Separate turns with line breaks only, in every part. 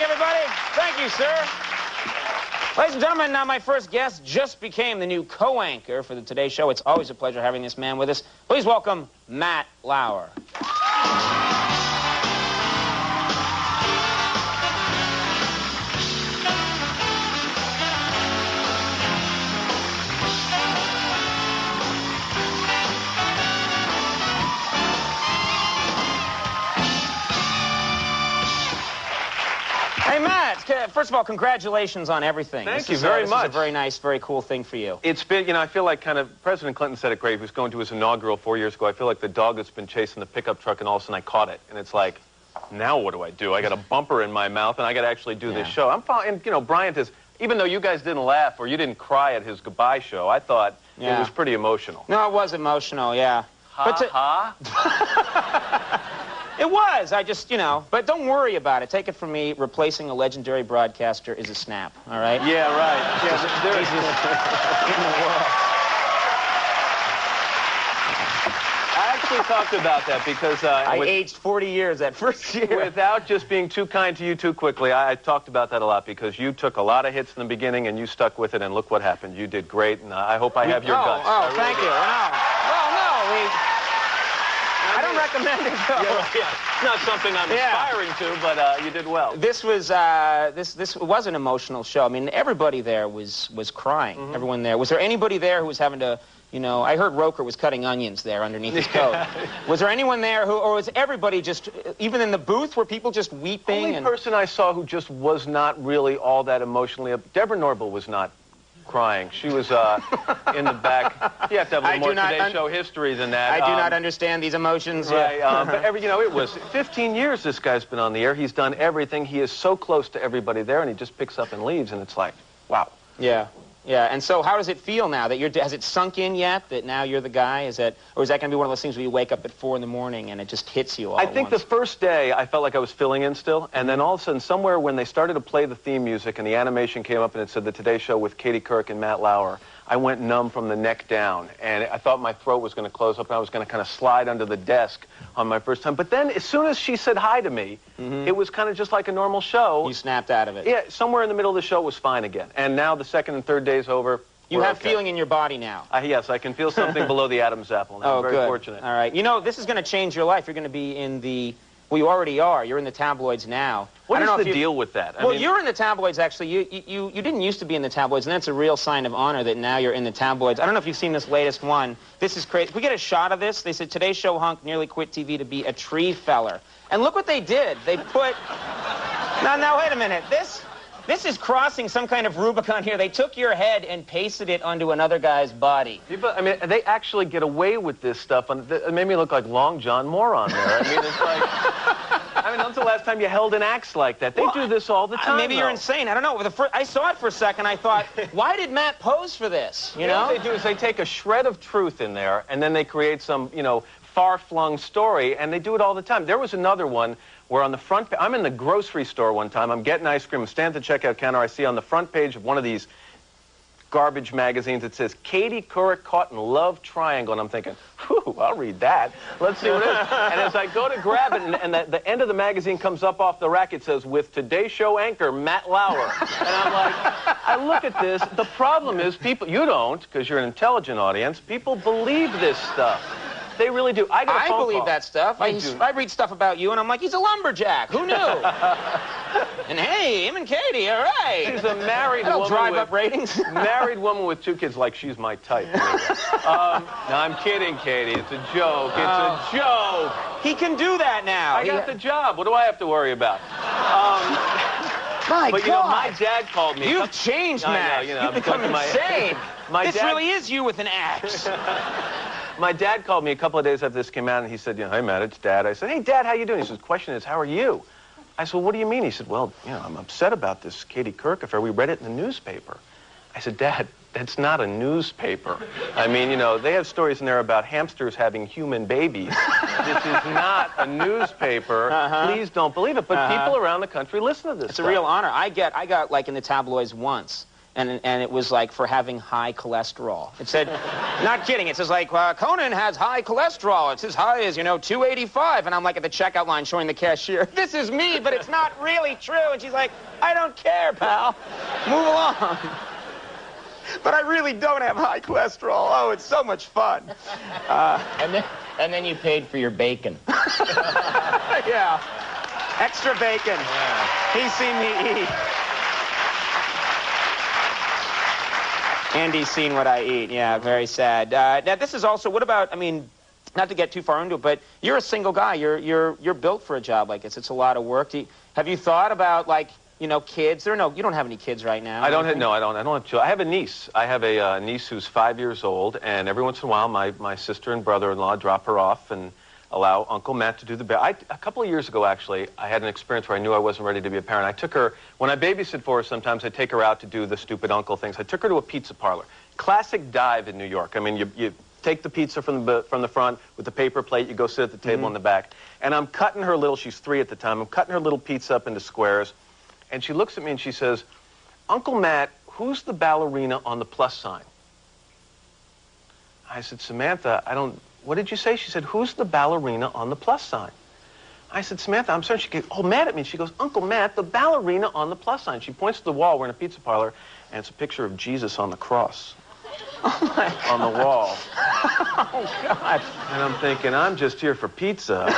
everybody. Thank you, sir. Ladies and gentlemen, my first guest just became the new co-anchor for the Today Show. It's always a pleasure having this man with us. Please welcome Matt Lauer. Hey, Matt, first of all, congratulations on everything.
Thank you very much.
This is a very nice, very cool thing for you.
It's been, I feel like President Clinton said it great. He was going to his inaugural 4 years ago. I feel like the dog that's been chasing the pickup truck, and all of a sudden I caught it. And it's like, now what do? I got a bumper in my mouth, and I got to actually do this show. And, Bryant is, even though you guys didn't laugh or you didn't cry at his goodbye show, I thought it was pretty emotional.
No, it was emotional, yeah. It was. I just, but don't worry about it. Take it from me, replacing a legendary broadcaster is a snap, all right?
Yeah, right. Yeah, there is in the world. I actually talked about that because...
I aged 40 years that first year.
Without just being too kind to you too quickly, I talked about that a lot because you took a lot of hits in the beginning and you stuck with it, and look what happened. You did great, and I hope I have your guts.
Oh, thank you. I don't recommend it, though.
It's not something I'm aspiring to, but you did well.
This was an emotional show. I mean, everybody there was crying. Everyone there. Was there anybody there who was having to, I heard Roker was cutting onions there underneath his coat. Was there anyone there or was everybody just, even in the booth, were people just weeping?
The only person I saw who just was not really all that emotionally, Deborah Norville was not crying. She was in the back. You have to have a little more Today Show history than that.
I do not understand these emotions.
Right, but it was 15 years this guy's been on the air. He's done everything. He is so close to everybody there, and he just picks up and leaves, and it's like, wow.
Yeah. Yeah, and so how does it feel now that has it sunk in yet that now you're the guy? Or is that going to be one of those things where you wake up at 4 in the morning and it just hits you all
I think the first day I felt like I was filling in still, and then all of a sudden somewhere when they started to play the theme music and the animation came up and it said the Today Show with Katie Couric and Matt Lauer, I went numb from the neck down, and I thought my throat was going to close up and I was going to kind of slide under the desk on my first time. But then as soon as she said hi to me, it was kind of just like a normal show.
You snapped out of it.
Yeah, somewhere in the middle of the show was fine again. And now the second and third day's over.
You have feeling in your body now.
Yes, I can feel something below the Adam's apple now. I'm very fortunate.
All right. This is going to change your life. You're going to be in the... Well, you already are. You're in the tabloids now.
What is the deal with that?
Well, you're in the tabloids, actually. You didn't used to be in the tabloids, and that's a real sign of honor that now you're in the tabloids. I don't know if you've seen this latest one. This is crazy. Can we get a shot of this? They said, Today's Show hunk nearly quit TV to be a tree feller. And look what they did. They put... Now, wait a minute. This is crossing some kind of Rubicon here. They took your head and pasted it onto another guy's body.
People, they actually get away with this stuff. It made me look like Long John Moron there. It's like... when's the last time you held an axe like that? They do this all the time.
Maybe you're insane. I don't know. I saw it for a second. I thought, why did Matt pose for this?
What they do is they take a shred of truth in there, and then they create some, far-flung story, and they do it all the time. There was another one where on the front page, I'm in the grocery store one time, I'm getting ice cream, I'm standing at the checkout counter, I see on the front page of one of these garbage magazines, it says, Katie Couric caught in love triangle, and I'm thinking, whew, I'll read that. Let's see what it is. And as I go to grab it, and the end of the magazine comes up off the rack, it says, with Today Show anchor, Matt Lauer. And I'm like, I look at this, the problem is people, you don't, because you're an intelligent audience, people believe this stuff. They really do. I
believe that stuff. I read stuff about you, and I'm like, he's a lumberjack. Who knew? And hey, him and Katie, all right.
She's a married woman.
Drive up ratings.
Married woman with 2 kids, like she's my type. No, I'm kidding, Katie. It's a joke. It's a joke.
He can do that now.
I got the job. What do I have to worry about?
My God.
My dad called me.
You've changed, Matt. You've become insane. This really is you with an axe.
My dad called me a couple of days after this came out, and he said, hey, Matt, it's Dad. I said, hey, Dad, how you doing? He said, the question is, how are you? I said, well, what do you mean? He said, well, I'm upset about this Katie Couric affair. We read it in the newspaper. I said, Dad, that's not a newspaper. They have stories in there about hamsters having human babies. This is not a newspaper. Please don't believe it. But people around the country listen to this stuff.
It's a real honor. I got, like, in the tabloids once. and it was like for having high cholesterol. It said, not kidding, it says like, Conan has high cholesterol. It's as high as, 285. And I'm like at the checkout line showing the cashier, this is me, but it's not really true. And she's like, I don't care, pal. Move along. But I really don't have high cholesterol. Oh, it's so much fun.
And then you paid for your bacon.
Yeah. Extra bacon. Yeah. He's seen me eat. Andy's seen what I eat. Yeah, very sad. Now, this is also, what about, I mean, not to get too far into it, but you're a single guy. You're built for a job like this. It's a lot of work. Have you thought about, like, kids? You don't have any kids right now.
I don't have children. I have a niece. I have a niece who's 5 years old, and every once in a while, my sister and brother-in-law drop her off and allow Uncle Matt to do the bed. A couple of years ago, actually, I had an experience where I knew I wasn't ready to be a parent. I took her, when I babysit for her, sometimes I take her out to do the stupid uncle things. I took her to a pizza parlor. Classic dive in New York. I mean, you take the pizza from the front with the paper plate, you go sit at the table in the back, and I'm cutting her little, she's 3 at the time, I'm cutting her little pizza up into squares, and she looks at me and she says, Uncle Matt, who's the ballerina on the plus sign? I said, Samantha, what did you say? She said, who's the ballerina on the plus sign? I said, Samantha, I'm sorry. She gets all mad at me. She goes, Uncle Matt, the ballerina on the plus sign. She points to the wall. We're in a pizza parlor, and it's a picture of Jesus on the cross.
Oh, my God.
On the wall.
Oh, God.
And I'm thinking, I'm just here for pizza.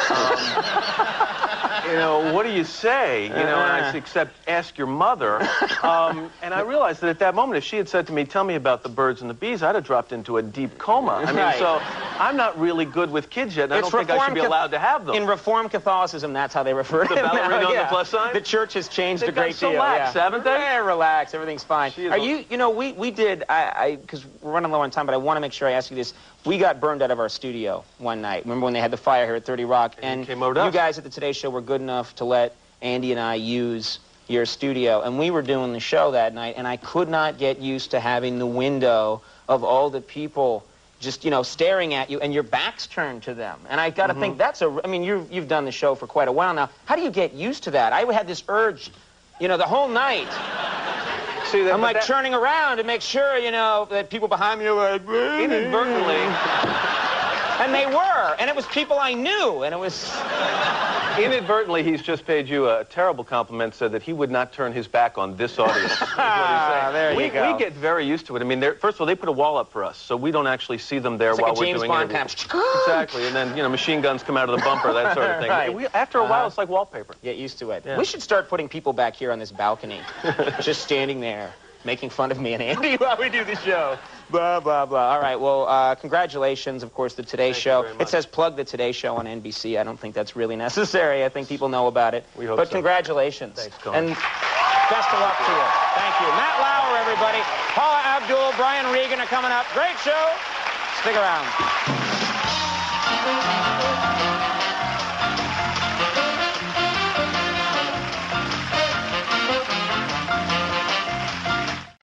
What do you say? And I said, except ask your mother. And I realized that at that moment, if she had said to me, tell me about the birds and the bees, I'd have dropped into a deep coma. I mean,
right.
So I'm not really good with kids yet, and I don't think I should be allowed to have them.
In Reformed Catholicism, that's how they refer to
the ballerina on the plus sign?
The church has changed a great deal.
Relax, haven't they?
Yeah, relax. Everything's fine. Are you, we did, because we're running low on time, but I want to make sure I ask you this. We got burned out of our studio one night. Remember when they had the fire here at 30 Rock? And you guys at the Today Show were good enough to let Andy and I use your studio. And we were doing the show that night, and I could not get used to having the window of all the people just, staring at you, and your back's turned to them. And I got to think, I mean, you've done the show for quite a while now. How do you get used to that? I had this urge, the whole night. See, I'm like turning around to make sure, that people behind me are like,
inadvertently.
And they were, and it was people I knew, and it was...
Inadvertently, he's just paid you a terrible compliment, said that he would not turn his back on this audience.
There you go.
We get very used to it. I mean, first of all, they put a wall up for us, so we don't actually see them there while we're doing it. Exactly, and then, machine guns come out of the bumper, that sort of thing. Right. After a while, it's like wallpaper.
Get used to it.
Yeah.
We should start putting people back here on this balcony, just standing there, making fun of me and Andy while we do the show. Blah, blah, blah. All right, well, congratulations, of course, the Today Show. It says plug the Today Show on NBC. I don't think that's really necessary. I think people know about it.
We hope
but
so.
Congratulations.
Thanks, Conan.
And best of luck to you. Thank you. Matt Lauer, everybody. Paula Abdul, Brian Regan are coming up. Great show. Stick around.